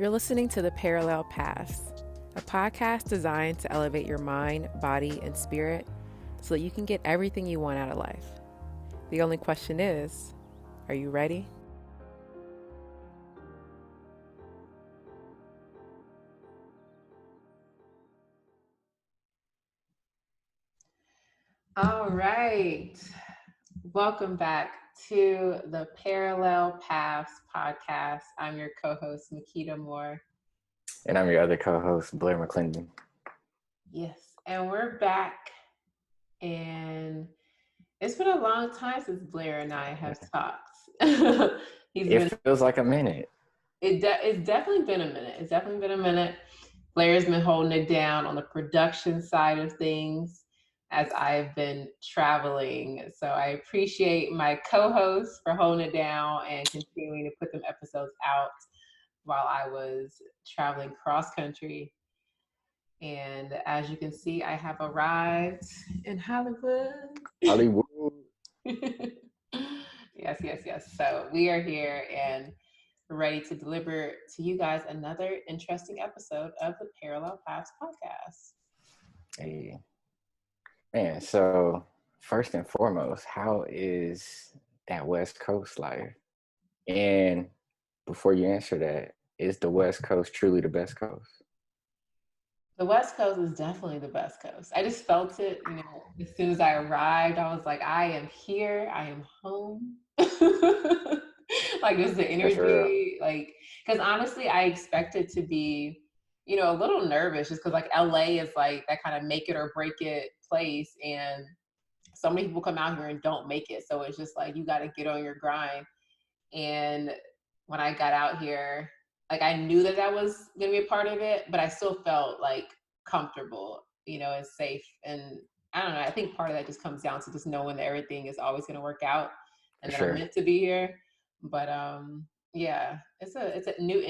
You're listening to The Parallel Paths, a podcast designed to elevate your mind, body, and spirit so that you can get everything you want out of life. The only question is, are you ready? All right. Welcome back to the Parallel Paths podcast. I'm your co-host, Makita Moore. And I'm your other co-host, Blair McClendon. Yes, and we're back. And it's been a long time since Blair and I have talked. It feels like a minute. It's definitely been a minute. Blair's been holding it down on the production side of things as I've been traveling. So I appreciate my co-hosts for holding it down and continuing to put them episodes out while I was traveling cross country. And as you can see, I have arrived in Hollywood. Yes. So we are here and ready to deliver to you guys another interesting episode of the Parallel Paths podcast. Hey, man. So first and foremost, how is that West Coast life? And before you answer that, is the West Coast truly the best coast? The West Coast is definitely the best coast. I just felt it, as soon as I arrived, I was like, I am here, I am home. Like, just the energy, like, because honestly, I expected to be, a little nervous just because, like, LA is like that kind of make it or break it place. And so many people come out here and don't make it. So it's just like, you got to get on your grind. And when I got out here, like, I knew that was going to be a part of it, but I still felt like comfortable, and safe. And I don't know, I think part of that just comes down to just knowing that everything is always going to work out and that I'm meant to be here. But yeah, it's a new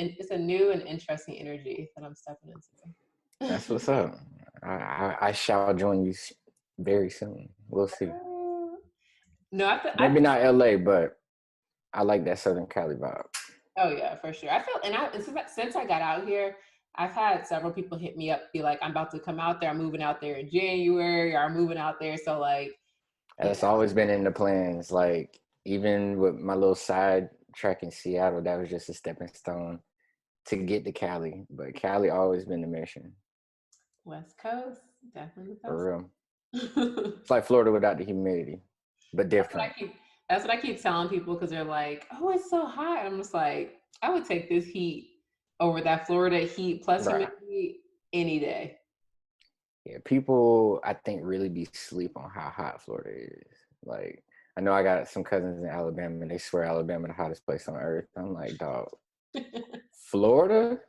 and interesting energy that I'm stepping into. That's what's up. I shall join you very soon. We'll see. Maybe not LA, but I like that Southern Cali vibe. Oh yeah, for sure. I feel, since I got out here, I've had several people hit me up, be like, I'm about to come out there. I'm moving out there in January, or I'm moving out there. So like, that's always been in the plans. Like, even with my little side track in Seattle, that was just a stepping stone to get to Cali. But Cali always been the mission. West Coast, definitely the best. For real. It's like Florida without the humidity, but different. That's what I keep telling people, because they're like, oh, it's so hot. I'm just like, I would take this heat over that Florida heat plus humidity any day. Yeah, people, I think, really be sleep on how hot Florida is. Like, I know I got some cousins in Alabama, and they swear Alabama the hottest place on earth. I'm like, dog, Florida?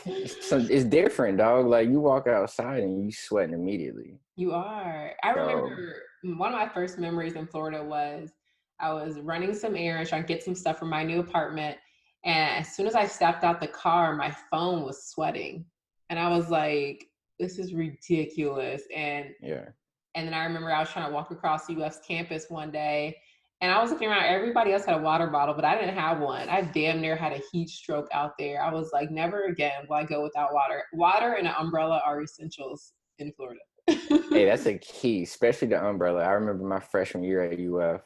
It's different, dog. Like, you walk outside and you sweating immediately. You are. I remember one of my first memories in Florida was I was running some errands, trying to get some stuff from my new apartment. And as soon as I stepped out the car, my phone was sweating. And I was like, this is ridiculous. And then I remember I was trying to walk across the UF's campus one day, and I was looking around. Everybody else had a water bottle, but I didn't have one. I damn near had a heat stroke out there. I was like, never again will I go without water. Water and an umbrella are essentials in Florida. Hey, that's a key, especially the umbrella. I remember my freshman year at UF,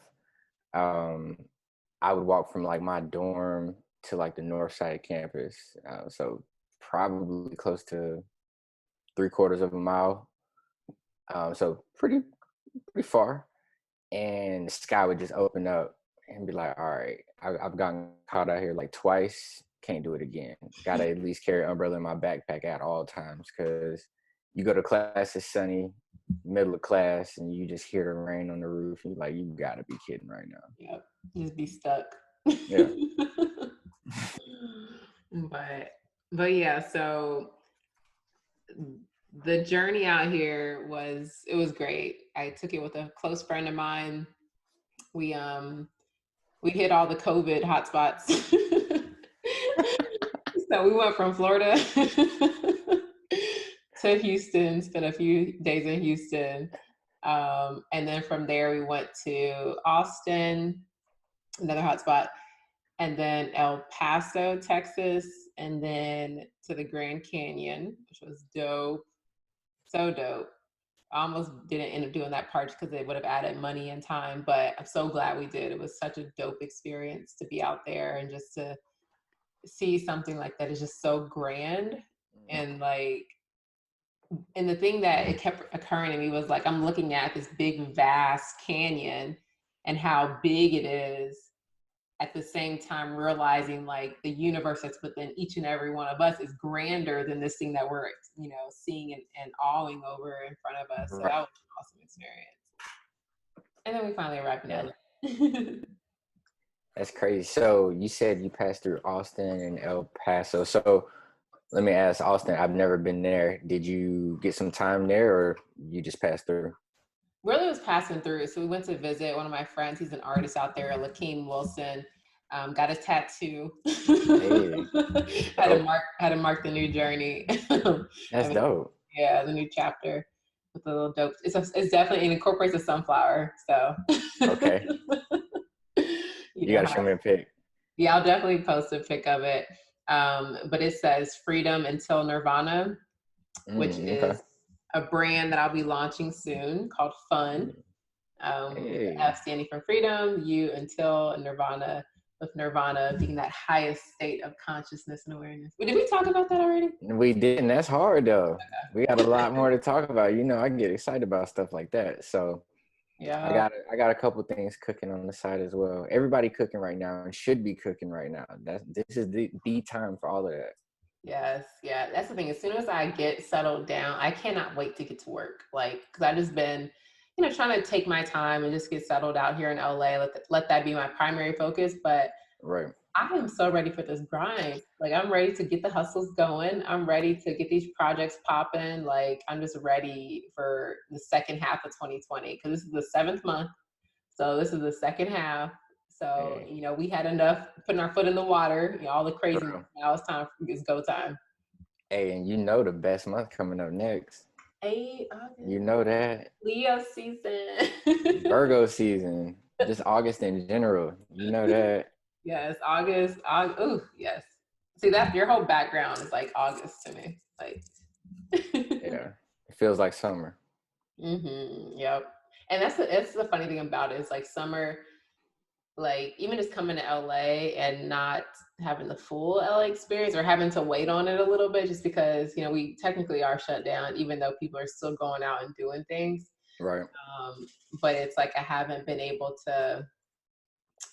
I would walk from like my dorm to like the north side campus. So probably close to 3/4 of a mile. So pretty far. And the sky would just open up and be like, all right, I've gotten caught out here like twice. Can't do it again. Got to at least carry an umbrella in my backpack at all times, because you go to class, it's sunny, middle of class, and you just hear the rain on the roof. And you're like, you got to be kidding right now. Yep, just be stuck. Yeah. But yeah, so the journey out here was great. I took it with a close friend of mine. We hit all the COVID hotspots. So we went from Florida to Houston, spent a few days in Houston. And then from there we went to Austin, another hotspot. and then El Paso, Texas, and then to the Grand Canyon, which was dope. So dope. I almost didn't end up doing that part because it would have added money and time, but I'm so glad we did. It was such a dope experience to be out there and just to see something like that is just so grand. And like, and the thing that it kept occurring to me was like, I'm looking at this big, vast canyon and how big it is, at the same time realizing like the universe that's within each and every one of us is grander than this thing that we're, you know, seeing and awing over in front of us. So Right. that was an awesome experience. And then we finally arrived in Yeah. LA. That's crazy. So you said you passed through Austin and El Paso. So let me ask Austin, I've never been there. Did you get some time there or you just passed through? Really was passing through. So we went to visit one of my friends. He's an artist out there, Lakhiani Wilson. Got his tattoo. Hey, dope. Had to mark the new journey. That's dope. Yeah, the new chapter with the little dope. It's definitely, it incorporates a sunflower. So Okay. you You know got to how. show me a pic. Yeah, I'll definitely post a pic of it. But it says "Freedom Until Nirvana," which Okay. is a brand that I'll be launching soon called Fun. The Hey. F standing for freedom, U until Nirvana, with Nirvana being that highest state of consciousness and awareness. Did we talk about that already? We didn't. That's hard though. We got a lot more to talk about. You know, I get excited about stuff like that. So Yeah. I got a couple things cooking on the side as well. Everybody cooking right now and should be cooking right now. This is the time for all of that. Yes. Yeah. That's the thing. As soon as I get settled down, I cannot wait to get to work. Like, because I've just been, you know, trying to take my time and just get settled out here in LA. Let that be my primary focus. But Right. I am so ready for this grind. Like, I'm ready to get the hustles going. I'm ready to get these projects popping. Like, I'm just ready for the second half of 2020 because this is the seventh month. So this is the second half. So, Hey, you know, we had enough putting our foot in the water, you know, all the for craziness. real. Now it's go time. Hey, and you know the best month coming up next. You August, know that Leo season. Virgo season, just August in general. You know that. Yes, August. Oh, yes. See that your whole background is like August to me. Like, Yeah, it feels like summer. Yep. And that's the funny thing about it is like summer, like even just coming to LA and not having the full LA experience or having to wait on it a little bit just because, you know, we technically are shut down, even though people are still going out and doing things. Right. Um, but it's like I haven't been able to,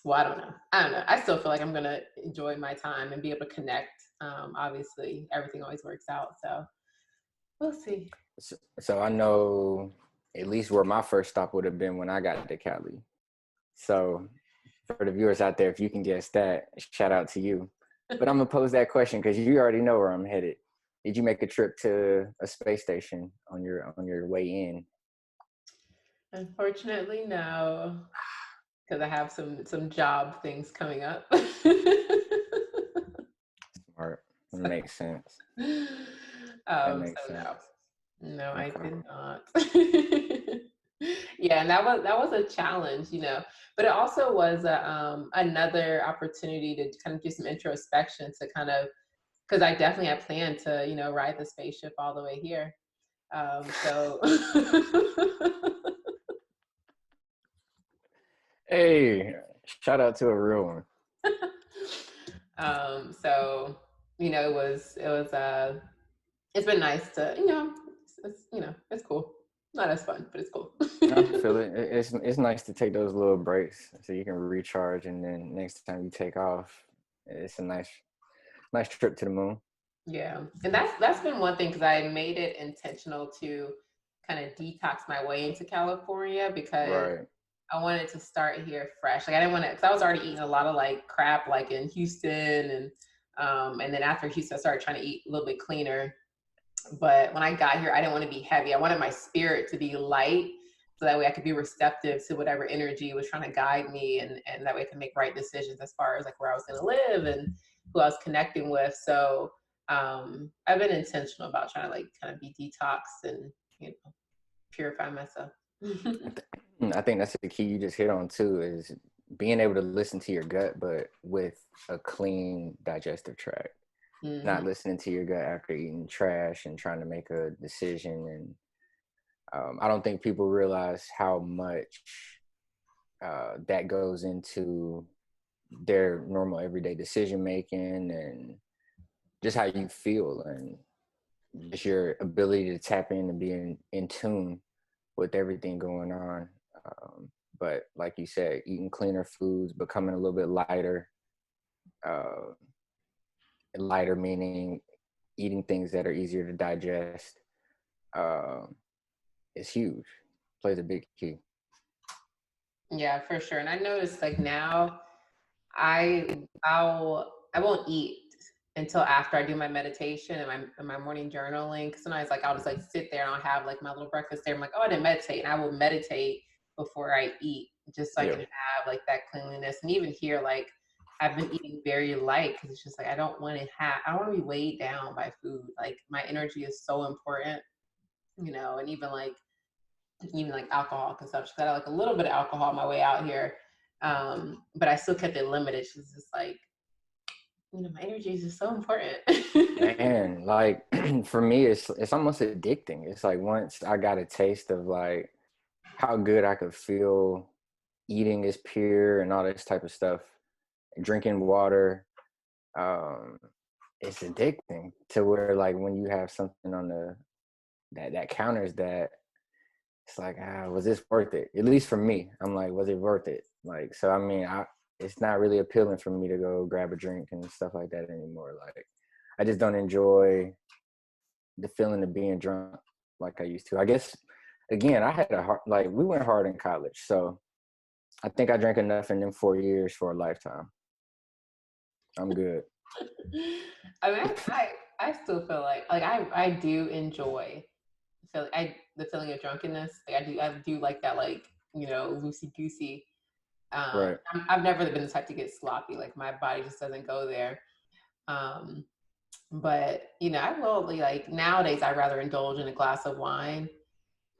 well, I don't know. I don't know. I still feel like I'm gonna enjoy my time and be able to connect. Obviously everything always works out. So we'll see. So I know at least where my first stop would have been when I got to Cali. So for the viewers out there, if you can guess that, shout out to you. But I'm gonna pose that question because you already know where I'm headed. Did you make a trip to a space station on your way in? Unfortunately, no, because I have some job things coming up. Smart. That So, makes sense. That makes so sense. no, I Okay. did not. Yeah, and that was a challenge, you know, but it also was another opportunity to kind of do some introspection to kind of because I definitely had planned to, you know, ride the spaceship all the way here. So Hey, shout out to a real one. so you know, it's been nice to, you know, you know, it's cool. Not as fun, but it's cool. I feel it. It's nice to take those little breaks so you can recharge, and then next time you take off, it's a nice trip to the moon. Yeah, and that's been one thing because I made it intentional to kind of detox my way into California because Right. I wanted to start here fresh. Like I didn't want to, because I was already eating a lot of like crap, like in Houston, and then after Houston, I started trying to eat a little bit cleaner. But when I got here, I didn't want to be heavy. I wanted my spirit to be light, so that way I could be receptive to whatever energy was trying to guide me, and that way I could make right decisions as far as like where I was going to live and who I was connecting with. So I've been intentional about trying to like kind of be detoxed and, you know, purify myself. I think that's the key you just hit on too is being able to listen to your gut, but with a clean digestive tract, Mm-hmm. not listening to your gut after eating trash and trying to make a decision. And I don't think people realize how much that goes into their normal everyday decision making, and just how you feel, and just your ability to tap in and be in tune with everything going on. But like you said, eating cleaner foods, becoming a little bit lighter, uh, lighter meaning eating things that are easier to digest, uh, is huge, plays a big key. Yeah, for sure. And I noticed like now I won't eat until after I do my meditation and my morning journaling. Because sometimes like I'll just like sit there and I'll have like my little breakfast there. I'm like, oh, I didn't meditate, and I will meditate before I eat, just so I Yeah. can have like that cleanliness. And even here, like I've been eating very light because it's just like I don't want to be weighed down by food. Like my energy is so important, and even like alcohol consumption. 'Cause I had like a little bit of alcohol on my way out here, but I still kept it limited. She's just like, my energy is just so important. Man, like for me, it's almost addicting. It's like once I got a taste of like how good I could feel eating is pure and all this type of stuff, drinking water, um, it's addicting to where like when you have something on the that counters that, it's like, was this worth it? At least for me, I'm like, was it worth it? Like, so I mean, it's not really appealing for me to go grab a drink and stuff like that anymore. Like, I just don't enjoy the feeling of being drunk like I used to. I guess again, I had a hard, like we went hard in college, so I think I drank enough in them 4 years for a lifetime. I'm good. I mean, I still feel like I do enjoy the feeling of drunkenness. Like I do like that, like loosey goosey. Right. I've never been the type to get sloppy. Like my body just doesn't go there. Um, but I will like nowadays. I'd rather indulge in a glass of wine.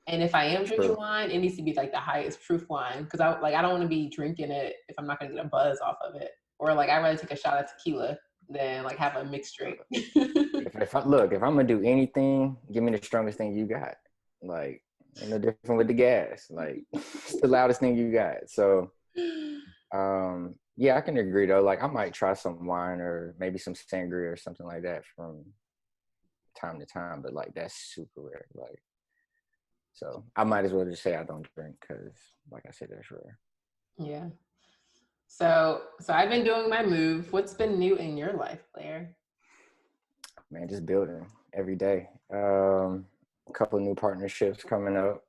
And if I am drinking True. wine, it needs to be like the highest proof wine, because I don't want to be drinking it if I'm not going to get a buzz off of it. Or like I'd rather take a shot of tequila than like have a mixed drink. If I look, if I'm gonna do anything, give me the strongest thing you got. Like, ain't no different with the gas. Like, it's the loudest thing you got. So, yeah, I can agree though. Like, I might try some wine or maybe some sangria or something like that from time to time, but like that's super rare. Like, so I might as well just say I don't drink because, like I said, that's rare. Yeah. So I've been doing my move. What's been new in your life, Blair? Man, just building every day. A couple of new partnerships coming up,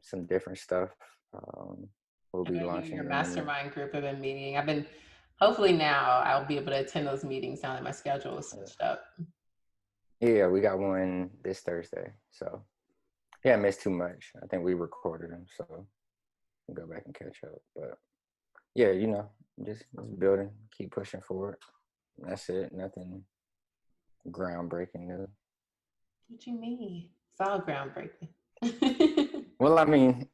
some different stuff. We'll I be know you and launching your in the new. mastermind group have been meeting. Hopefully now I'll be able to attend those meetings now that my schedule is switched up. Yeah, we got one this Thursday. So yeah, I missed too much. I think we recorded them, so we'll go back and catch up. But yeah, just building, keep pushing forward. That's it. Nothing groundbreaking new. What you mean? It's all groundbreaking. Well, I mean,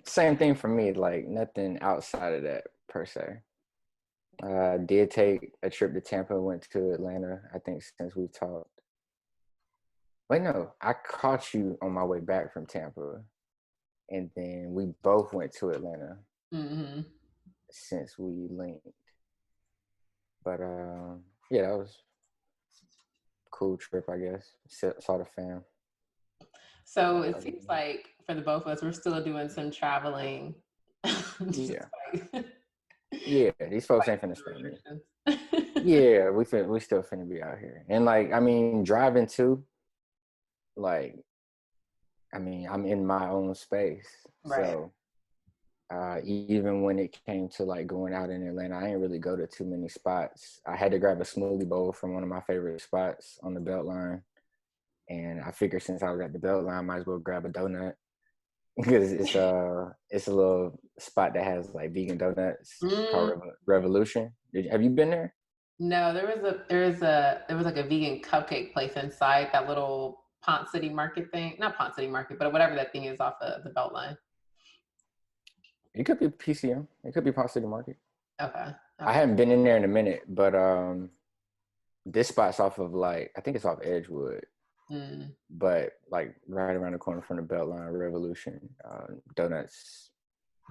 same thing for me. Like nothing outside of that per se. Did take a trip to Tampa, went to Atlanta. I think since we've talked. Wait, no, I caught you on my way back from Tampa, and then we both went to Atlanta Mm-hmm. since we linked. But yeah, that was a cool trip, I guess. Saw the fam. So it seems like for the both of us, we're still doing some traveling. Yeah, Despite, yeah. These folks ain't finna stay me. Yeah, we still finna be out here, and like I mean, driving too. Like, I mean, I'm in my own space, Right. so even when it came to like going out in Atlanta, I didn't really go to too many spots. I had to grab a smoothie bowl from one of my favorite spots on the Beltline, and I figured since I was at the Beltline, I might as well grab a donut because it's a little spot that has like vegan donuts called Mm, Revolution. Have you been there? no, there was like a vegan cupcake place inside that little Pont City Market thing. Not Pont City Market, but whatever that thing is off of the Beltline. It could be PCM. It could be Ponce City Market. Okay. I Okay. haven't been in there in a minute, but this spot's off of like, I think it's off Edgewood, Mm. but like right around the corner from the Beltline Revolution. Donuts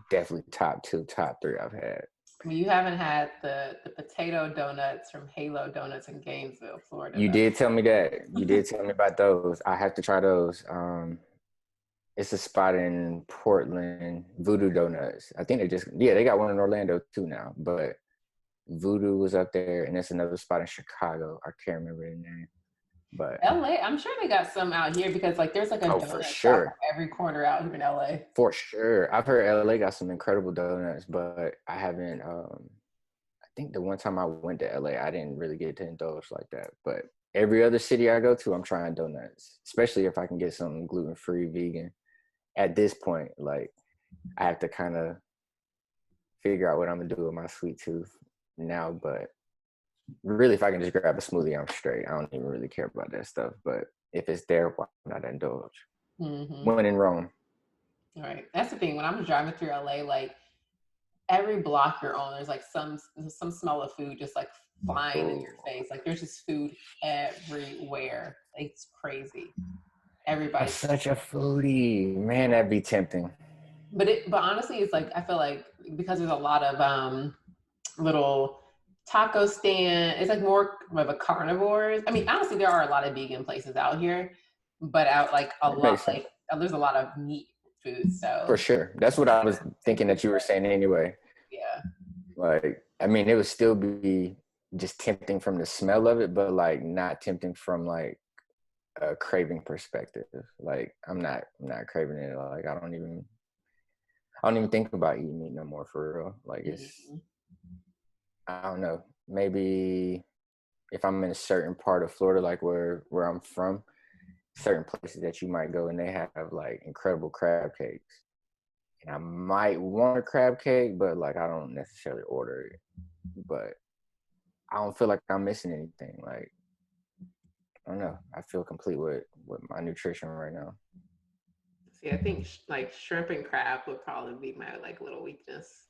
definitely top 2, top 3 I've had. Well, you haven't had the potato donuts from Halo Donuts in Gainesville, Florida, You did tell me that. You though. did tell me about those. I have to try those. It's a spot in Portland, Voodoo Donuts. I think they got one in Orlando too now, but Voodoo was up there, and it's another spot in Chicago. I can't remember the name, but LA, I'm sure they got some out here because like there's like a oh, for donut shop sure, on every corner out here in LA. for sure. I've heard LA got some incredible donuts, but I haven't. I think the one time I went to LA, I didn't really get to indulge like that. But every other city I go to, I'm trying donuts, especially if I can get something gluten-free, vegan. At this point, like I have to kind of figure out what I'm gonna do with my sweet tooth now. But really, if I can just grab a smoothie, I'm straight. I don't even really care about that stuff. But if it's there, why not indulge? Mm-hmm. When in Rome. All right, that's the thing. When I'm driving through LA, like every block you're on, there's like some smell of food just like flying in Oh, your face. Like there's just food everywhere. It's crazy. I'm Everybody's, such a foodie, man. That'd be tempting. but honestly, it's like I feel like because there's a lot of little taco stand. It's like more of a carnivores. I mean, honestly, there are a lot of vegan places out here, but out like a That lot makes sense like there's a lot of meat food. for So sure. That's what I was thinking that you were saying anyway. yeah. Like, I mean, it would still be just tempting from the smell of it, but like not tempting from like a craving perspective. Like, I'm not craving it. Like, I don't even think about eating meat no more for real. Like, Mm-hmm. I don't know. Maybe if I'm in a certain part of Florida, like where I'm from, certain places that you might go and they have like incredible crab cakes. And I might want a crab cake, but like I don't necessarily order it. But I don't feel like I'm missing anything. Like I don't know. I feel complete with my nutrition right now. See, I think like shrimp and crab would probably be my like little weakness.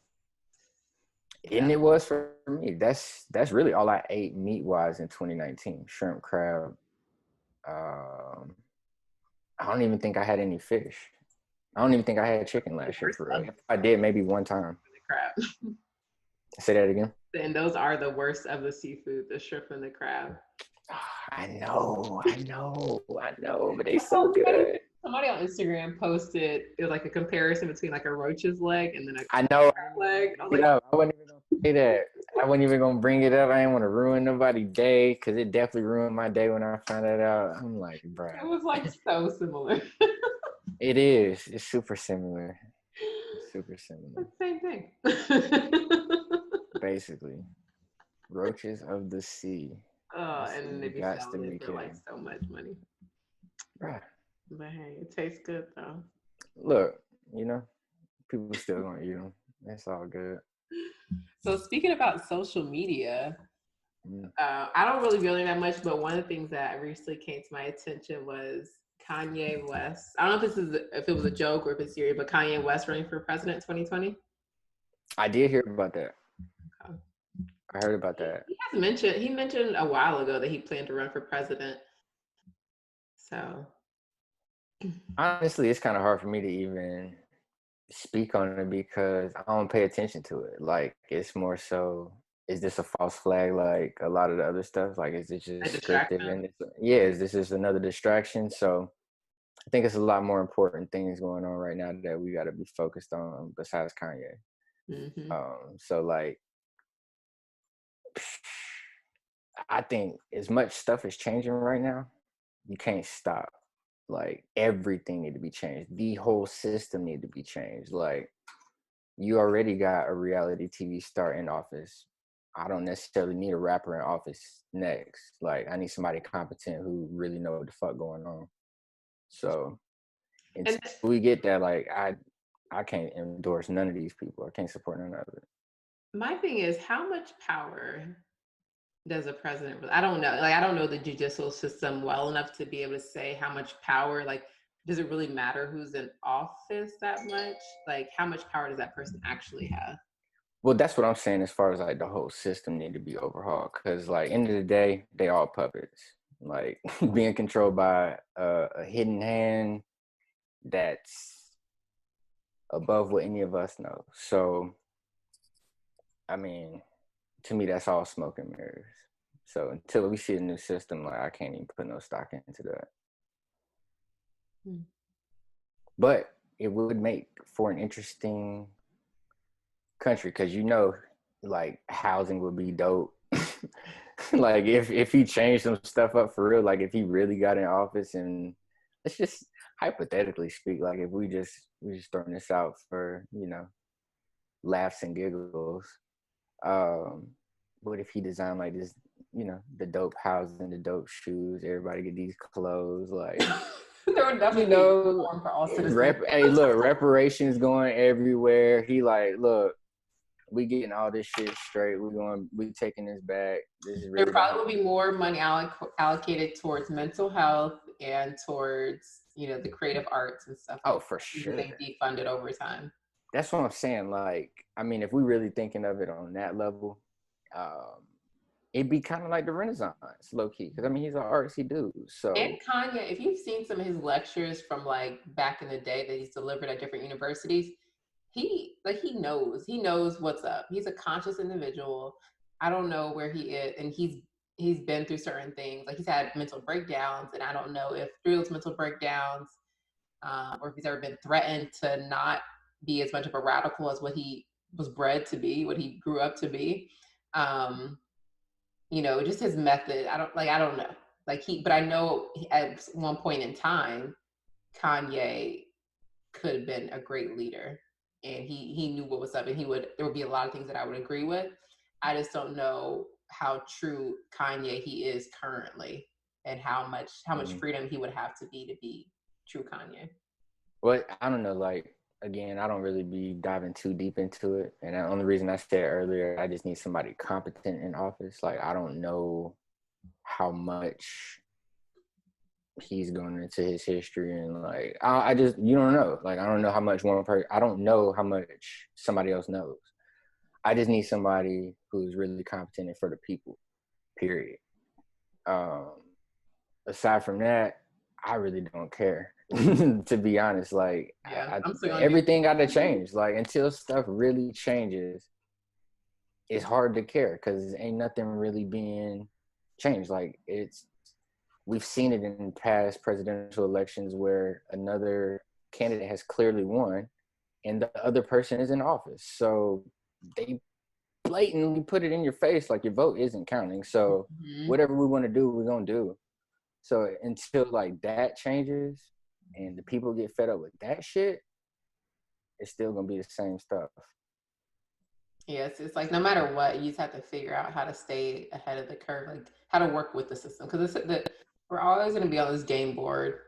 And Yeah. it was for me. That's really all I ate meat wise in 2019. Shrimp, crab. Um, I don't even think I had any fish. I don't even think I had chicken The last year worst for of real. I did maybe one time. the crab. Say that again. And those are the worst of the seafood, the shrimp and the crab. I know, but they so Somebody, good. somebody on Instagram posted it was like a comparison between like a roach's leg and then a I know. I crab didn't even leg. want to I was bring it like, up. I wasn't even gonna say that. I wasn't even gonna bring it up. I didn't want to ruin nobody's day because it definitely ruined my day when I found that out. I'm like, it bruh, was like so similar. it is. It's super similar. It's super similar. It's the same thing. Basically, roaches of the sea. Oh, Let's see, and they you be got to selling it be for like kidding, so much money. bruh. But hey, it tastes good though. Look, people still gonna eat them. It's all good. So speaking about social media, Mm. I don't really go there that much, but one of the things that recently came to my attention was Kanye West. I don't know if it was a joke or if it's serious, but Kanye West running for president 2020. I did hear about that. Okay. I heard about that. He mentioned a while ago that he planned to run for president. So Honestly, it's kind of hard for me to even speak on it because I don't pay attention to it. Like it's more so, is this a false flag like a lot of the other stuff? Like is it a just scripted distraction. and yeah, is this just another distraction? So I think it's a lot more important things going on right now that we got to be focused on besides Kanye. Mm-hmm. So like I think as much stuff is changing right now, you can't stop. Like everything need to be changed. The whole system need to be changed. Like you already got a reality TV star in office. I don't necessarily need a rapper in office next. Like I need somebody competent who really know what the fuck going on. So And until we get that, like I can't endorse none of these people. I can't support none of it. my thing is, how much power does a president really? I don't know. Like I don't know the judicial system well enough to be able to say how much power. Like, does it really matter who's in office that much? Like, how much power does that person actually have? Well, that's what I'm saying as far as like the whole system need to be overhauled. Cause like end of the day, they all puppets. Like being controlled by a hidden hand that's above what any of us know. So, I mean, to me, that's all smoke and mirrors. So until we see a new system, like I can't even put no stock into that. Hmm. But it would make for an interesting country because like housing would be dope. Like if he changed some stuff up for real, like if he really got in office, and let's just hypothetically speak, like if we just throwing this out for laughs and giggles. Um, what if he designed like this, the dope housing, the dope shoes, everybody get these clothes, like There would you definitely be know, reform for all citizens. hey, look, reparations going everywhere. He like, look, we getting all this shit straight. We taking this back. This is There really gonna probably help. will be more money allocated towards mental health and towards, the creative arts and stuff Oh, like for that, even sure. they defunded over time. That's what I'm saying. Like, I mean, if we really thinking of it on that level, um, it'd be kind of like the Renaissance, low key. Because I mean, he's an artsy dude. And So, Kanye, if you've seen some of his lectures from like back in the day that he's delivered at different universities, he knows what's up. He's a conscious individual. I don't know where he is, and he's been through certain things. Like he's had mental breakdowns, and I don't know if through those mental breakdowns, or if he's ever been threatened to not be as much of a radical as what he was bred to be, what he grew up to be. Um, just his method. I don't know. But I know at one point in time, Kanye could have been a great leader, and he knew what was up, and there would be a lot of things that I would agree with. I just don't know how true Kanye he is currently, and how much mhm. freedom he would have to be true Kanye. Well, I don't know. Like, again, I don't really be diving too deep into it. And the only reason I said earlier, I just need somebody competent in office. Like, I don't know how much he's going into his history, and like I just you don't know. Like I don't know how much one person. I don't know how much somebody else knows. I just need somebody who's really competent and for the people. Period. Um, Aside from that, I really don't care. To be honest, like Yeah, I I'm still gonna do. everything got to change. Like until stuff really changes, it's hard to care because ain't nothing really being changed. Like we've seen it in past presidential elections where another candidate has clearly won and the other person is in office. So they blatantly put it in your face like your vote isn't counting. So Mhm. whatever we want to do, we're going to do. So until like that changes and the people get fed up with that shit, it's still going to be the same stuff. Yes, it's like no matter what, you just have to figure out how to stay ahead of the curve, like how to work with the system. Because we're always going to be on this game board.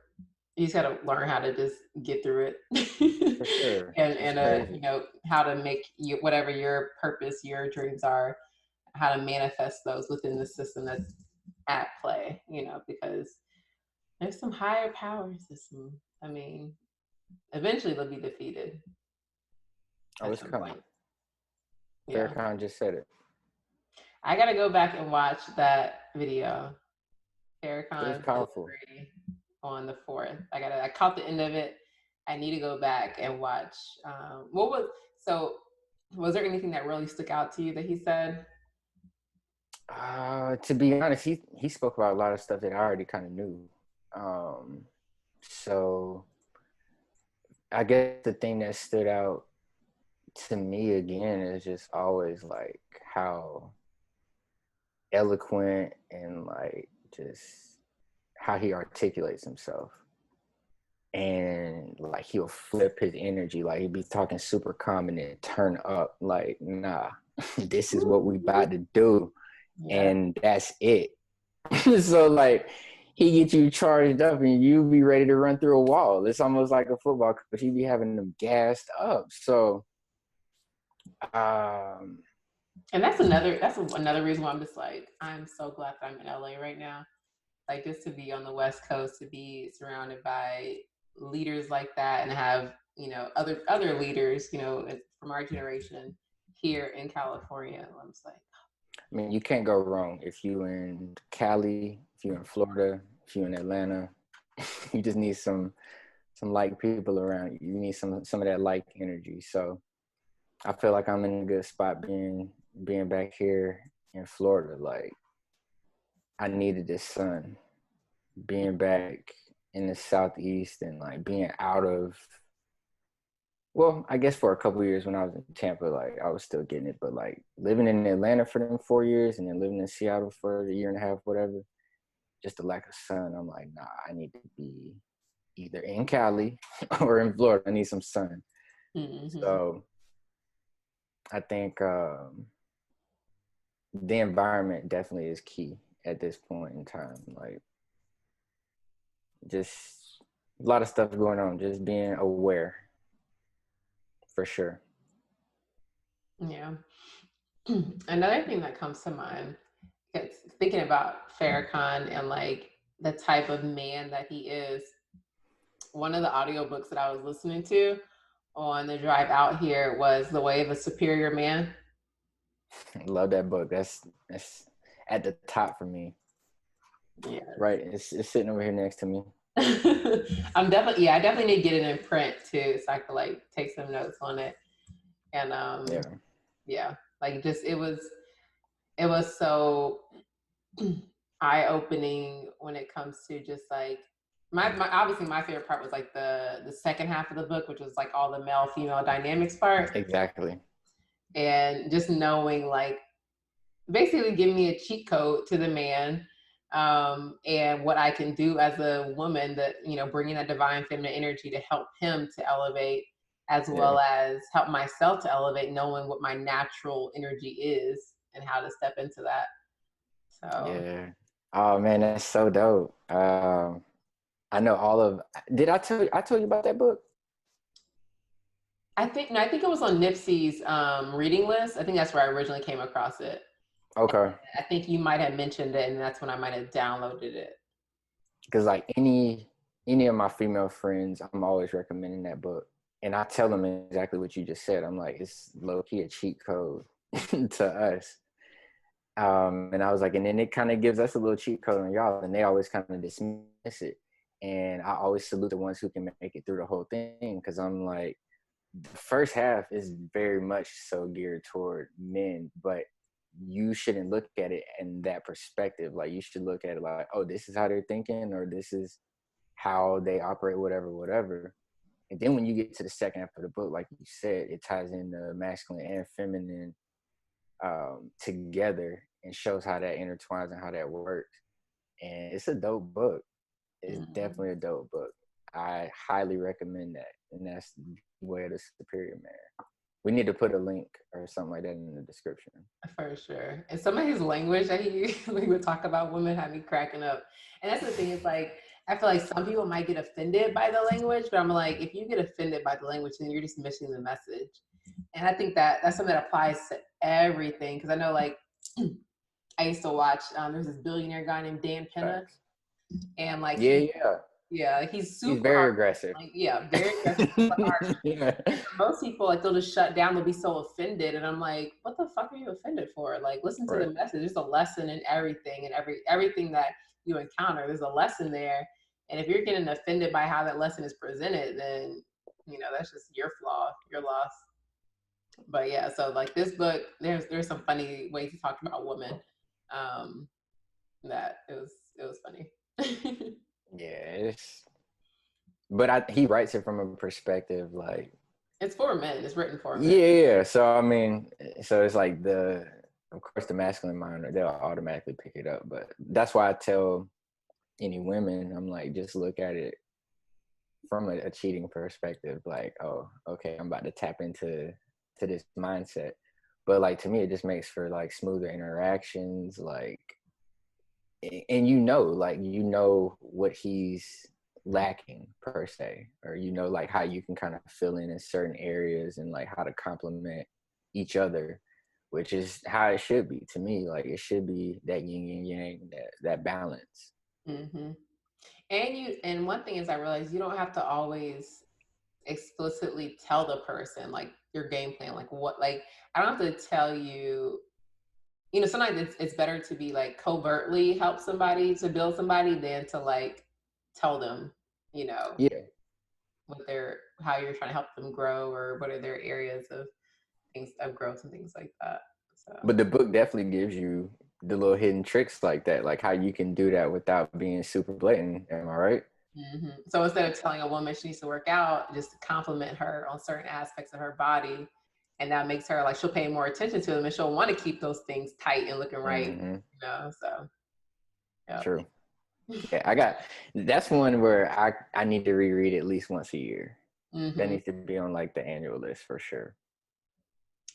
You just got to learn how to just get through it, For sure. and It's and crazy. how to make you whatever your purpose, your dreams are, how to manifest those within the system that's at play. Because there's some higher powers. I mean, eventually they'll be defeated Oh, at it's some coming. point. Yeah. Farrakhan just said it. I gotta go back and watch that video. It was Farrakhan's powerful. delivery on the 4th. I caught the end of it. I need to go back and watch. So was there anything that really stuck out to you that he said? To be honest, he spoke about a lot of stuff that I already kind of knew. Um, so I guess the thing that stood out to me again is just always like how eloquent and like just how he articulates himself. And like he'll flip his energy, like he'd be talking super calm and then turn up like, nah, this is what we about to do. Yeah. And that's it. So like he get you charged up and you be ready to run through a wall. It's almost like a football coach. He be having them gassed up. So um And that's another reason why I'm just like, I'm so glad that I'm in LA right now. Like just to be on the West Coast, to be surrounded by leaders like that and have, other leaders, from our generation here in California. I'm just like, I mean, you can't go wrong if you in Cali, if you in Florida, if you in Atlanta. You just need some like people around you. You need some of that like energy. So I feel like I'm in a good spot being back here in Florida. Like I needed this sun. Being back in the southeast and like being out of, well, I guess for a couple of years when I was in Tampa, like I was still getting it, but like living in Atlanta for them 4 years and then living in Seattle for a year and a half, whatever, just the lack of sun. I'm like, nah, I need to be either in Cali or in Florida. I need some sun. mm-hmm. So I think the environment definitely is key at this point in time. Like just a lot of stuff going on, just being aware for sure. Yeah. Another thing that comes to mind, it's thinking about Farrakhan and like the type of man that he is. One of the audiobooks that I was listening to on the drive out here was The Way of a Superior Man. Love that book. That's at the top for me. Yeah. Right. It's sitting over here next to me. I definitely need to get it in print too, so I could like take some notes on it. And yeah, like just it was so eye opening when it comes to just like my obviously my favorite part was like the second half of the book, which was like all the male female dynamics part. Exactly. And just knowing like basically giving me a cheat code to the man, and what I can do as a woman, that bringing that divine feminine energy to help him to elevate, as well as help myself to elevate, knowing what my natural energy is and how to step into that. So yeah. Oh man, that's so dope. I know all of. Did I tell you? I told you about that book. I think it was on Nipsey's reading list. I think that's where I originally came across it. Okay. I think you might have mentioned it, and that's when I might have downloaded it. Because like any of my female friends, I'm always recommending that book, and I tell them exactly what you just said. I'm like, it's low key a cheat code to us. And I was like, and then it kind of gives us a little cheat code on y'all, and they always kind of dismiss it. And I always salute the ones who can make it through the whole thing, because I'm like, the first half is very much so geared toward men, but you shouldn't look at it in that perspective. Like you should look at it like, oh, this is how they're thinking, or this is how they operate, whatever. And then when you get to the second half of the book, like you said, it ties in the masculine and feminine together and shows how that intertwines and how that works. And it's a dope book. It's definitely a dope book. I highly recommend that. And that's The Way of the Superior Man. We need to put a link or something like that in the description. For sure. And some of his language that he would talk about women had me cracking up. And that's the thing, is like, I feel like some people might get offended by the language, but I'm like, if you get offended by the language, then you're just missing the message. And I think that that's something that applies to everything. Cause I know like I used to watch, there's this billionaire guy named Dan Penna. Facts. And like Yeah, he's he's super very hard. aggressive. Like, yeah, very aggressive, super hard. Yeah. And for most people, like they'll just shut down, they'll be so offended. And I'm like, what the fuck are you offended for? Like, listen to Right. the message. There's a lesson in everything, and everything that you encounter, there's a lesson there. And if you're getting offended by how that lesson is presented, then that's just your flaw, your loss. But yeah, so like this book, there's some funny ways to talk about women. That it was funny. Yeah, but he writes it from a perspective like, It's for men. It's written for men. yeah. So I mean, so it's like of course the masculine mind, they'll automatically pick it up. But that's why I tell any women, I'm like, just look at it from a cheating perspective. Like, oh, okay, I'm about to tap into this mindset. But like to me, it just makes for like smoother interactions. Like, and like what he's lacking per se, or like how you can kind of fill in certain areas and like how to complement each other, which is how it should be to me. Like it should be that yin and yang, that balance. Mm-hmm. And one thing is, I realize you don't have to always explicitly tell the person like your game plan, like what, like I don't have to tell you. Sometimes it's better to be like covertly help somebody to build somebody than to like tell them, Yeah. what they're how you're trying to help them grow or what are their areas of things of growth and things like that. So But the book definitely gives you the little hidden tricks like that, like how you can do that without being super blatant. Am I right? so instead of telling a woman she needs to work out, just compliment her on certain aspects of her body. And that makes her like she'll pay more attention to them and she'll want to keep those things tight and looking right. Mm-hmm. So yeah. True. Yeah, that's one where I need to reread at least once a year. That hmm needs to be on like the annual list for sure.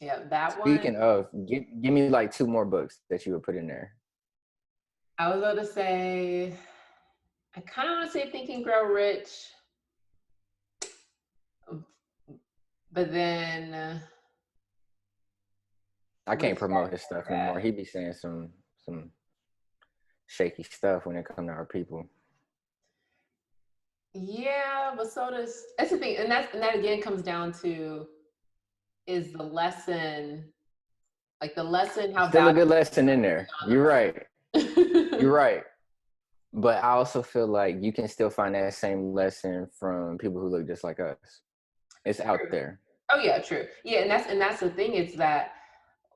Yeah, that one. Speaking of, give me like two more books that you would put in there. I was about to say, I kind of want to say Think and Grow Rich, but then I can't Rich promote Dad his stuff Poor anymore. Dad. He be saying some shaky stuff when it comes to our people. Yeah, but so does that's the thing, and that again comes down to is the lesson, like the lesson how Still a valuable good lesson in there. You're right. is beyond the You're person. right. But I also feel like you can still find that same lesson from people who look just like us. It's out there. Oh yeah, true. Yeah, and that's the thing. It's that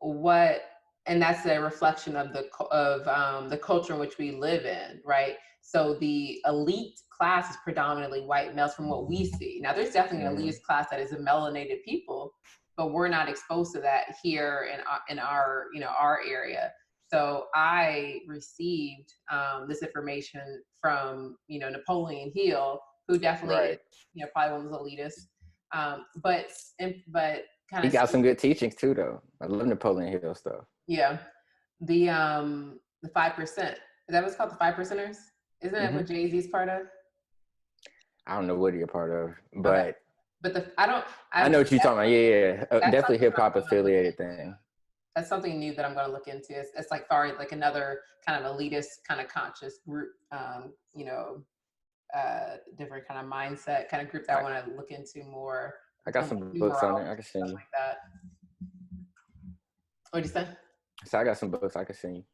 what, and that's a reflection of the culture in which we live in, right? So the elite class is predominantly white males from what we see. Now, there's definitely an Mm-hmm. elitist class that is a melanated people, but we're not exposed to that here in our area. So I received this information from Napoleon Hill, who definitely is Right. probably one of those elitists, but kind He of got some good teachings too, though. I love Napoleon Hill stuff. yeah. The 5%. Is that what's called, the 5%ers? Isn't that Mm-hmm. what Jay-Z's part of? I don't know what you're part of, Okay. but But the I don't I I know what you're talking about. Yeah, yeah. that's Definitely something hip that hop I'm gonna look affiliated into. thing. That's something new that I'm gonna look into. It's like far like another kind of elitist kind of conscious group, different kind of mindset kind of group that I I, want to look into more, I got like some books on there. I numerology can stuff send you. like that. What'd you say? So I got some books I can send you.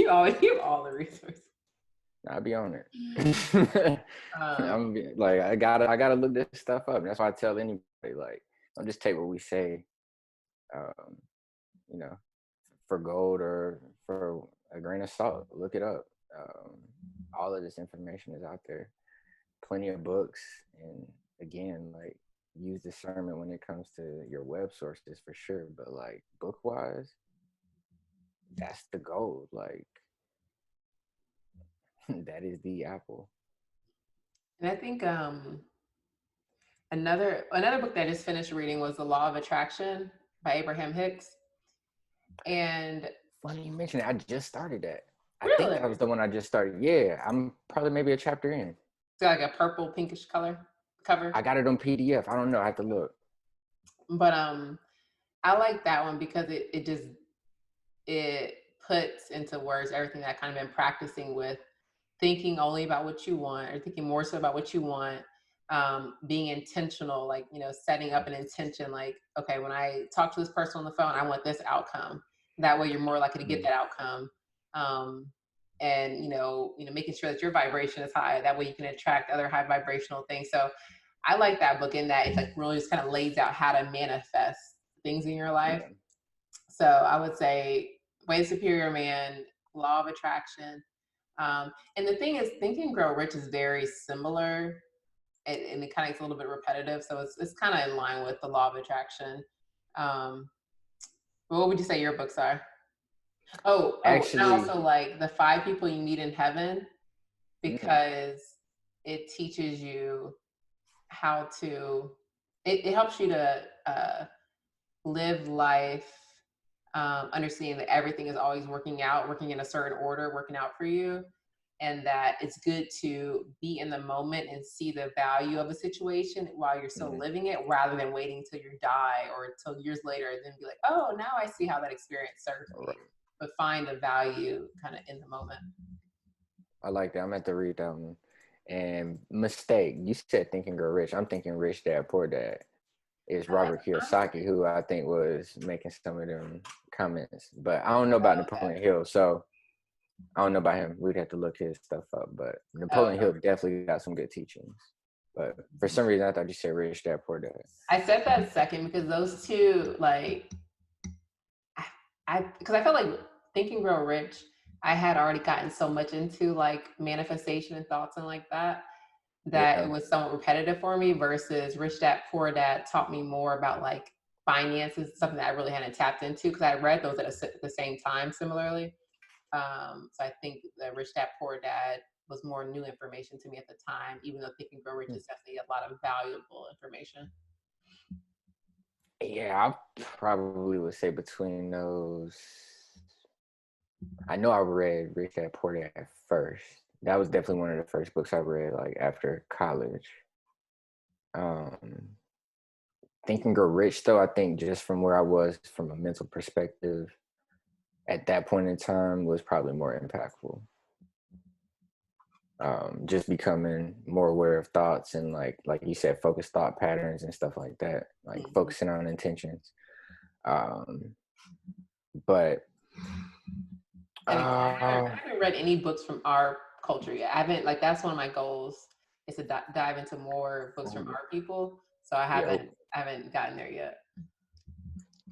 Oh yeah. You have all the resources. I'll be on it. Um, I'm like I gotta look this stuff up. That's why I tell anybody like don't just take what we say, um, you know, for gold or for a grain of salt. Look it up. Um, all of this information is out there. Plenty of books, and again, like use discernment when it comes to your web sources for sure. But like book wise, that's the gold. Like that is the apple. and I think another book that I just finished reading was The Law of Attraction by Abraham Hicks. And Funny you mentioned it. I just started that. I think really, that was the one I just started. Yeah, I'm probably maybe a chapter in. it's got like a purple pinkish color cover. I got it on PDF. I don't know. I have to look. But I like that one because it puts into words everything that I've kind of been practicing with thinking only about what you want or thinking more so about what you want, being intentional, like setting up an intention, like okay, when I talk to this person on the phone, I want this outcome. That way you're more likely to get Mm-hmm. that outcome. And making sure that your vibration is high, that way you can attract other high vibrational things. So I like that book in that it's like really just kind of lays out how to manifest things in your life. Yeah. So I would say Way to Superior Man, Law of Attraction. And the thing is, Think and Grow Rich is very similar, and it kind of gets a little bit repetitive. So it's kind of in line with the Law of Attraction. Um, what would you say your books are? Oh, and I Actually, also like The Five People You Meet in Heaven mm, because it teaches you how to. It helps you to live life, understanding that everything is always working in a certain order, working out for you, and that it's good to be in the moment and see the value of a situation while you're still mm, living it, rather than waiting till you die or till years later and then be like, oh, now I see how that experience served me. right. But find the value kind of in the moment. I like that. I'm at to read that one. And mistake, you said Think and Grow Rich. I'm thinking Rich Dad Poor Dad. It's Robert I'm Kiyosaki, who I think was making some of them comments. But I don't know about okay. Napoleon Hill, so I don't know about him. We'd have to look his stuff up. But Okay. Napoleon Hill definitely got some good teachings. But for some reason, I thought you said Rich Dad Poor Dad. I said that second because those two, like, because I felt like Think and Grow Rich, I had already gotten so much into like manifestation and thoughts and like that Yeah. it was somewhat repetitive for me versus Rich Dad Poor Dad taught me more about like finances, something that I really hadn't tapped into because I read those at the same time similarly. So I think the Rich Dad Poor Dad was more new information to me at the time, even though Think and Grow Rich is definitely a lot of valuable information. Yeah, I probably would say between those. I know I read Rich Dad Poor Dad first. That was definitely one of the first books I read, like after college. Um, Think and Grow Rich, though, I think just from where I was from a mental perspective at that point in time was probably more impactful. Just becoming more aware of thoughts and like you said, focused thought patterns and stuff like that, like Mm-hmm. focusing on intentions. But I haven't read any books from our culture yet. I haven't like that's one of my goals is to dive into more books from our people. So yeah, I haven't gotten there yet.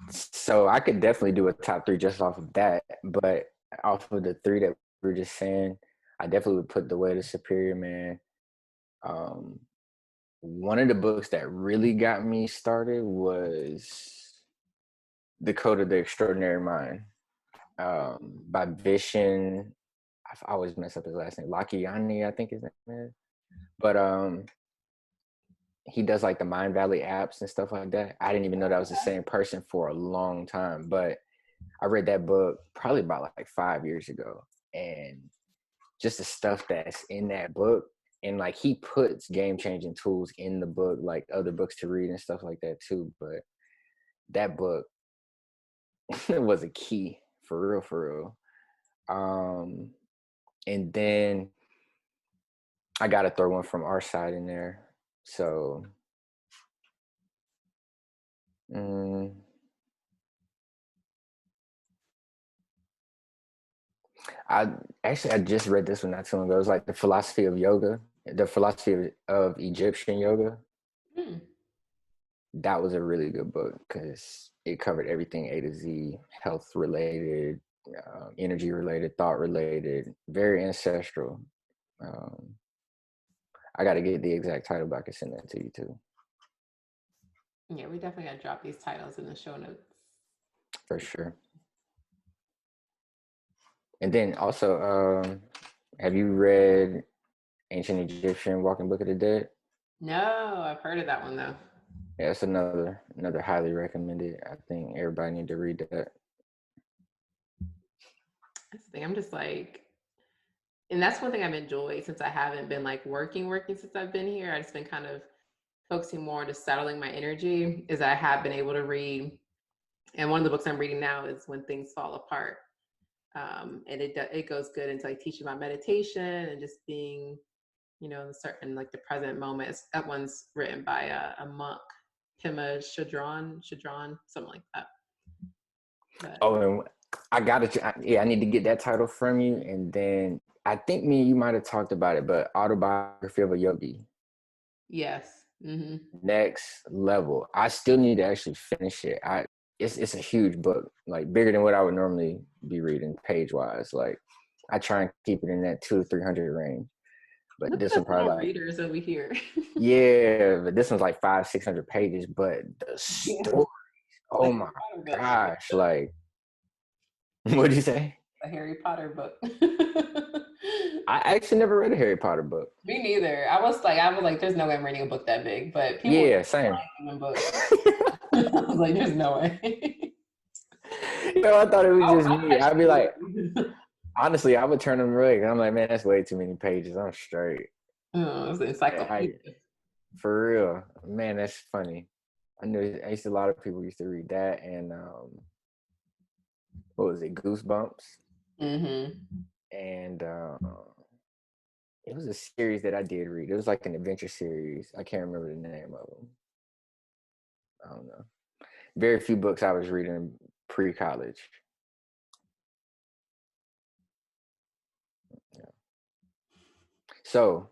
so I could definitely do a top three just off of that, but off of the three that we were just saying, I definitely would put The Way to Superior Man. Um, One of the books that really got me started was The Code of the Extraordinary Mind, by Vishen. I always mess up his last name. Lakhiani, I think his name is. But he does like the Mind Valley apps and stuff like that. I didn't even know that was the same person for a long time, but I read that book probably about like 5 years ago, and just the stuff that's in that book, and like he puts game changing tools in the book, like other books to read and stuff like that too. But that book was a key for real, for real. And then I got to throw one from our side in there. So, mm, I just read this one not too long ago. It was like the philosophy of yoga, the philosophy of Egyptian yoga. Hmm. That was a really good book because it covered everything A to Z, health related, energy related, thought related, very ancestral. Um, I got to get the exact title, but I can send that to you too. Yeah, we definitely gotta drop these titles in the show notes. For sure. And then also, have you read Ancient Egyptian Walking Book of the Dead? No, I've heard of that one though. Yeah, it's another highly recommended. I think everybody need to read that. That's the thing. I'm just like, and that's one thing I've enjoyed since I haven't been like working since I've been here. I've just been kind of focusing more on just settling my energy. Is I have been able to read, and one of the books I'm reading now is When Things Fall Apart. And it goes good into like teaching about meditation and just being, certain like the present moment. That one's written by a monk, Pema Chadron, something like that. But Oh, and I got it. Yeah, I need to get that title from you, and then I think me and you might have talked about it, but Autobiography of a Yogi. yes. Mm-hmm. Next level. I still need to actually finish it. It's a huge book, like bigger than what I would normally be reading page wise. Like I try and keep it in that 200 to 300 range. But Look this at one us probably little like, readers over here. yeah, but this one's like 500-600 pages. But the Yeah, story, the oh Harry my Potter book. gosh, like what'd you say? The Harry Potter book. I actually never read a Harry Potter book. Me neither. I was like, there's no way I'm reading a book that big. But people Yeah, same. were books. I was like, there's no way. I thought it was just I'll me. catch I'd be like, you. honestly, I would turn them red. I'm like, man, that's way too many pages. I'm straight. Oh, it's an encyclopedia. For real, man, that's funny. I used to, a lot of people used to read that, and what was it, Goosebumps, Mm-hmm. and It was a series that I did read. It was like an adventure series. I can't remember the name of them. I don't know. Very few books I was reading pre-college. Yeah. So,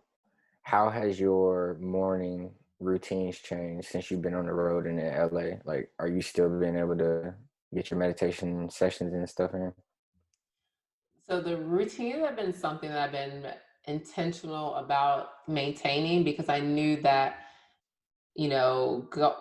how has your morning routines changed since you've been on the road in LA? Like, are you still being able to get your meditation sessions and stuff in? So the routines have been something that I've been intentional about maintaining because I knew that,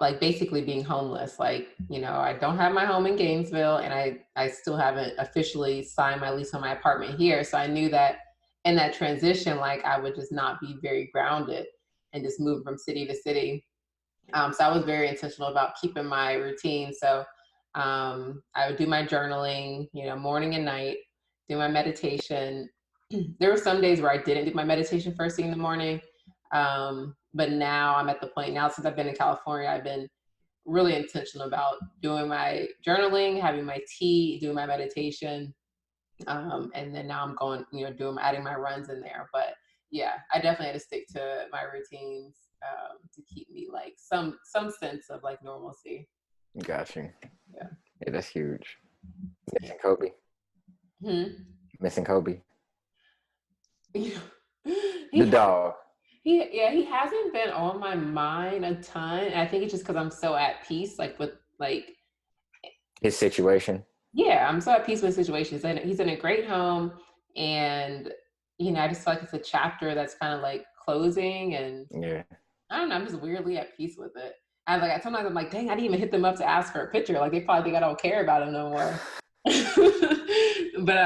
like basically being homeless, like, I don't have my home in Gainesville and I still haven't officially signed my lease on my apartment here. So I knew that in that transition, like I would just not be very grounded and just move from city to city. So I was very intentional about keeping my routine. So I would do my journaling, morning and night, do my meditation. There were some days where I didn't do my meditation first thing in the morning. But now I'm at the point now, since I've been in California, I've been really intentional about doing my journaling, having my tea, doing my meditation. And then now I'm going, adding my runs in there. But yeah, I definitely had to stick to my routines to keep me like some sense of like normalcy. Got you. Yeah. Yeah, that's huge. Yeah. Missing Kobe. Hmm. Missing Kobe. You know, The he dog. he hasn't been on my mind a ton. And I think it's just because I'm so at peace, like with like His situation. yeah, I'm so at peace with situations. And he's in a great home, and I just feel like it's a chapter that's kind of like closing, and Yeah. I don't know. I'm just weirdly at peace with it. Sometimes I'm like, dang, I didn't even hit them up to ask for a picture. Like they probably think I don't care about him no more. But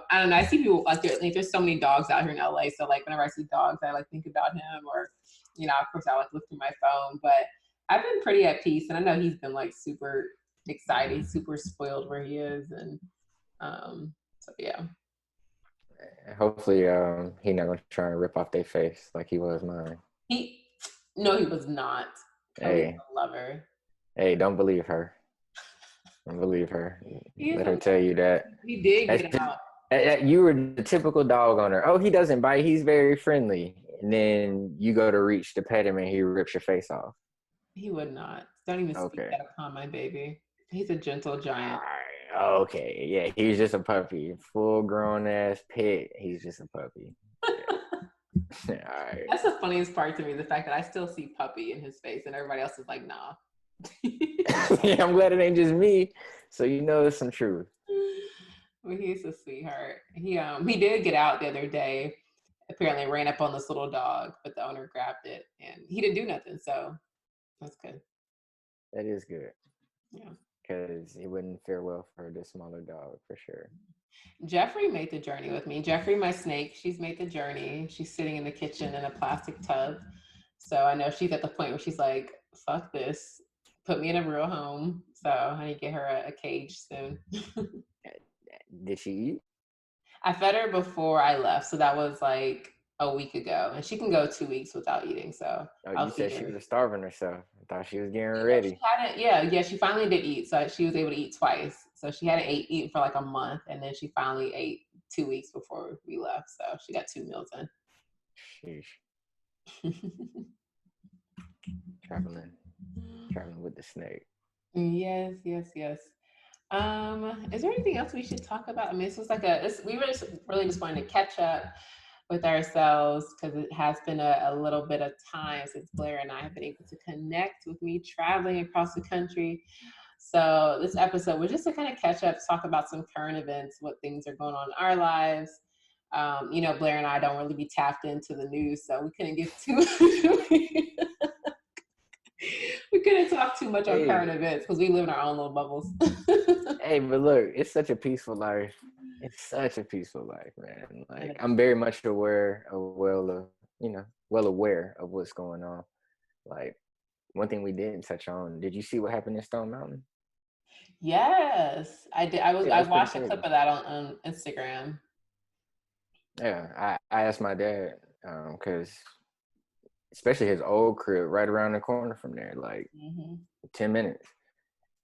I don't know. I see people like there's so many dogs out here in LA. So like whenever I see dogs, I like think about him, or of course I like look through my phone. But I've been pretty at peace, and I know he's been like super excited, super spoiled where he is, and so yeah. Hopefully, he not gonna try and rip off their face like he was mine. He no, he was not. Kelly's Hey, a lover. hey, don't believe her. Don't believe her. He is Let a her tell lover. you that. He did That's get just, out. you were the typical dog owner. Oh, he doesn't bite. He's very friendly. And then you go to reach to pet him, and he rips your face off. He would not. Don't even speak Okay. that upon my baby. He's a gentle giant. All right. Okay. Yeah, he's just a puppy. Full grown ass pet. He's just a puppy. Yeah. All right. That's the funniest part to me, the fact that I still see puppy in his face and everybody else is like, nah. Yeah, I'm glad it ain't just me. So you know it's some truth. But he's a sweetheart. He did get out the other day. Apparently ran up on this little dog, but the owner grabbed it and he didn't do nothing. So that's good. That is good. Yeah. Because it wouldn't fare well for the smaller dog for sure. Jeffrey made the journey with me. Jeffrey, my snake, she's made the journey. She's sitting in the kitchen in a plastic tub. So I know she's at the point where she's like, fuck this. Put me in a real home. So I need to get her a cage soon. Did she eat? I fed her before I left. So that was like a week ago. And she can go 2 weeks without eating. So Oh, I'll you feed said she her. was starving herself. I thought she was getting She ready. hadn't, yeah, she finally did eat. So she was able to eat twice. So she hadn't eaten for like a month. And then she finally ate 2 weeks before we left. So she got 2 meals Sheesh. in. Traveling with the snake. Yes, yes, yes. Is there anything else we should talk about? I mean, this was like we really just wanted to catch up with ourselves because it has been a little bit of time since Blair and I have been able to connect with me traveling across the country. So this episode was just to kind of catch up, talk about some current events, what things are going on in our lives. Blair and I don't really be tapped into the news, so we couldn't get too we couldn't talk too much on current Hey, events because we live in our own little bubbles. hey, but look, it's such a peaceful life. It's such a peaceful life, man. Like I'm very much aware of well aware of what's going on. Like one thing we didn't touch on. Did you see what happened in Stone Mountain? Yes, I did. Yeah, I that's pretty watched a clip crazy. of that on Instagram. Yeah, I asked my dad because especially his old crib right around the corner from there, like Hmm. 10 minutes.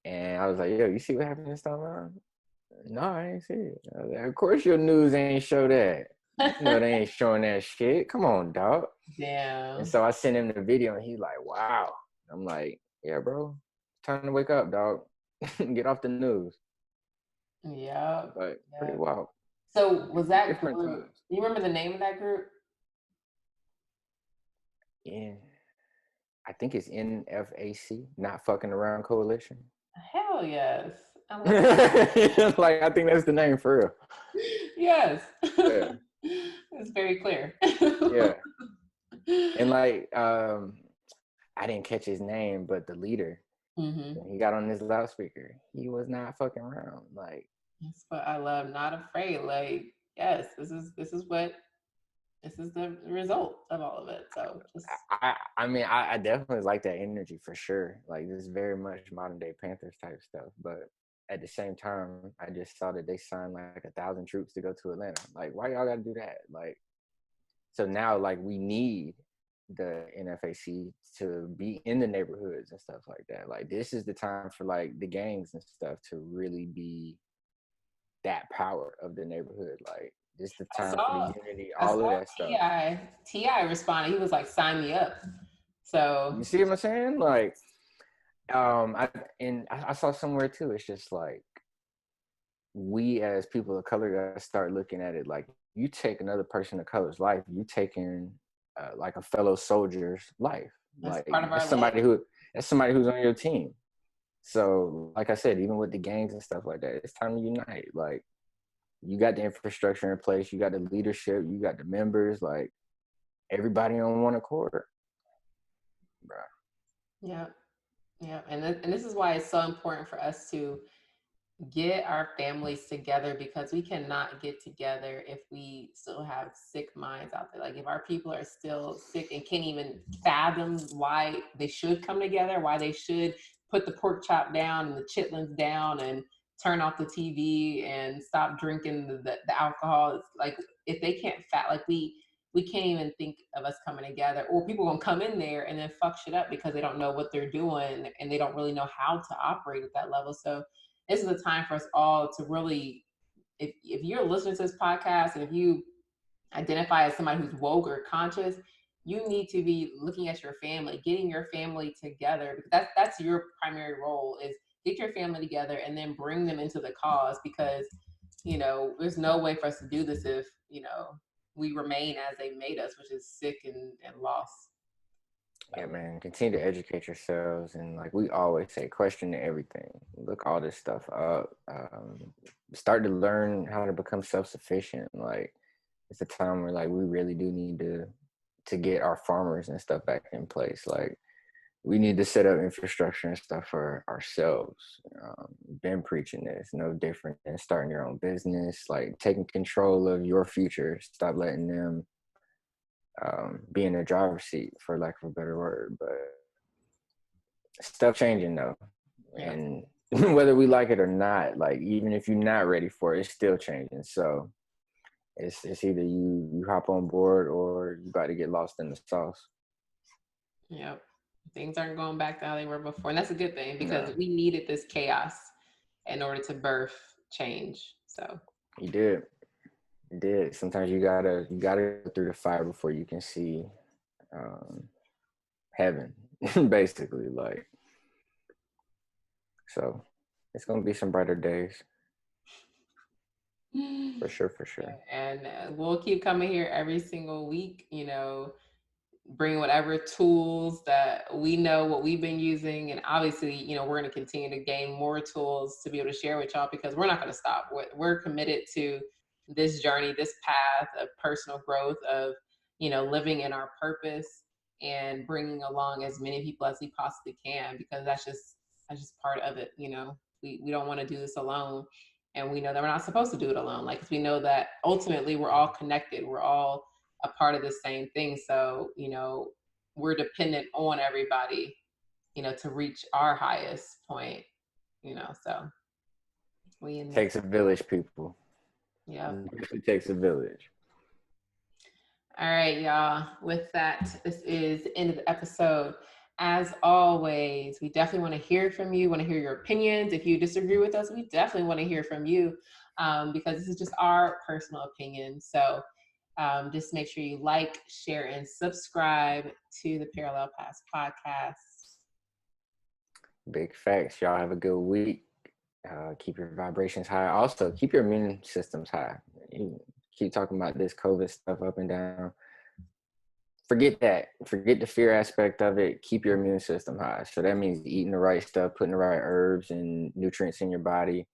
And I was like, yo, you see what happened this time around? No, I ain't see it. I was like, of course your news ain't show that. You know, they ain't showing that shit. Come on, dog. And Damn. so I sent him the video and he's like, wow. I'm like, yeah, bro, it's time to wake up, dog. Get off the news. Yep. But pretty Yep. wild. So was that Different group, times. you remember the name of that group? Yeah. I think it's NFAC, Not Fucking Around Coalition. Hell yes. I love Like, I think that's the name for real. yes. Yeah. It's very clear. Yeah. And like, I didn't catch his name, but the leader, Mm-hmm. when he got on this loudspeaker, he was not fucking around. Like, That's what I love. Not afraid. Like, yes, this is the result of all of it. So just I mean, I definitely like that energy for sure. Like, this is very much modern day Panthers type stuff. But at the same time, I just saw that they signed like 1,000 troops to go to Atlanta. Like, why y'all got to do that? Like, so now, like, we need the NFAC to be in the neighborhoods and stuff like that. Like, this is the time for like the gangs and stuff to really be that power of the neighborhood. Like, this is the I time for the saw unity, I all of saw that stuff. Ti responded. He was like, "Sign me up." So You see what I'm saying? Like, I saw somewhere too. It's just like we as people of color gotta start looking at it like you take another person of color's life, you taking like a fellow soldier's life. that's Like part of our land. that's somebody who's on your team. So, like I said, even with the gangs and stuff like that, it's time to unite. Like, you got the infrastructure in place, you got the leadership, you got the members, like everybody on one accord, bro. Yeah, yeah, and this is why it's so important for us to get our families together, because we cannot get together if we still have sick minds out there. Like if our people are still sick and can't even fathom why they should come together, why they should put the pork chop down and the chitlins down and turn off the TV and stop drinking the alcohol. It's like if they can't like we can't even think of us coming together, or people gonna come in there and then fuck shit up because they don't know what they're doing and they don't really know how to operate at that level. So this is a time for us all to really, if you're listening to this podcast and if you identify as somebody who's woke or conscious, you need to be looking at your family, getting your family together, because that's your primary role, is get your family together and then bring them into the cause. Because there's no way for us to do this if we remain as they made us, which is sick and lost. Yeah, So, man, continue to educate yourselves, and like we always say, question everything. Look all this stuff up. Start to learn how to become self-sufficient. Like, it's a time where like we really do need to get our farmers and stuff back in place. Like, we need to set up infrastructure and stuff for ourselves. Been preaching this, no different than starting your own business, like taking control of your future. Stop letting them be in the driver's seat, for lack of a better word. But stuff changing though, yeah. and whether we like it or not, like even if you're not ready for it, it's still changing. So it's either you hop on board or you about to get lost in the sauce. Yep. Things aren't going back to how they were before. And that's a good thing, because No, we needed this chaos in order to birth change. So you did. You did. Sometimes you gotta go through the fire before you can see um, heaven, basically. Like, so it's gonna be some brighter days for sure, for sure. and we'll keep coming here every single week, bring whatever tools that we know what we've been using. And obviously, we're going to continue to gain more tools to be able to share with y'all, because we're not going to stop. We're committed to this journey, this path of personal growth, of, living in our purpose and bringing along as many people as we possibly can, because that's just part of it. We don't want to do this alone. And we know that we're not supposed to do it alone. Like, 'cause we know that ultimately we're all connected. We're all a part of the same thing. So, we're dependent on everybody, to reach our highest point, so we in this. Takes a village, people. Yeah. It takes a village. All right, y'all. With that, this is the end of the episode. As always, we definitely want to hear from you, want to hear your opinions. If you disagree with us, we definitely want to hear from you, because this is just our personal opinion. So Just make sure you like, share, and subscribe to the Parallel Paths podcast. Big facts. Y'all have a good week. Keep your vibrations high. Also, keep your immune systems high. You keep talking about this COVID stuff up and down. Forget that. Forget the fear aspect of it. Keep your immune system high. So that means eating the right stuff, putting the right herbs and nutrients in your body.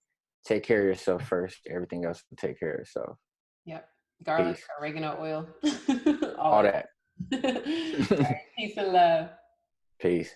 Take care of yourself first. Everything else will take care of itself. Yep. Garlic, Peace. oregano oil, All all that. that. All right. Peace and love. Peace.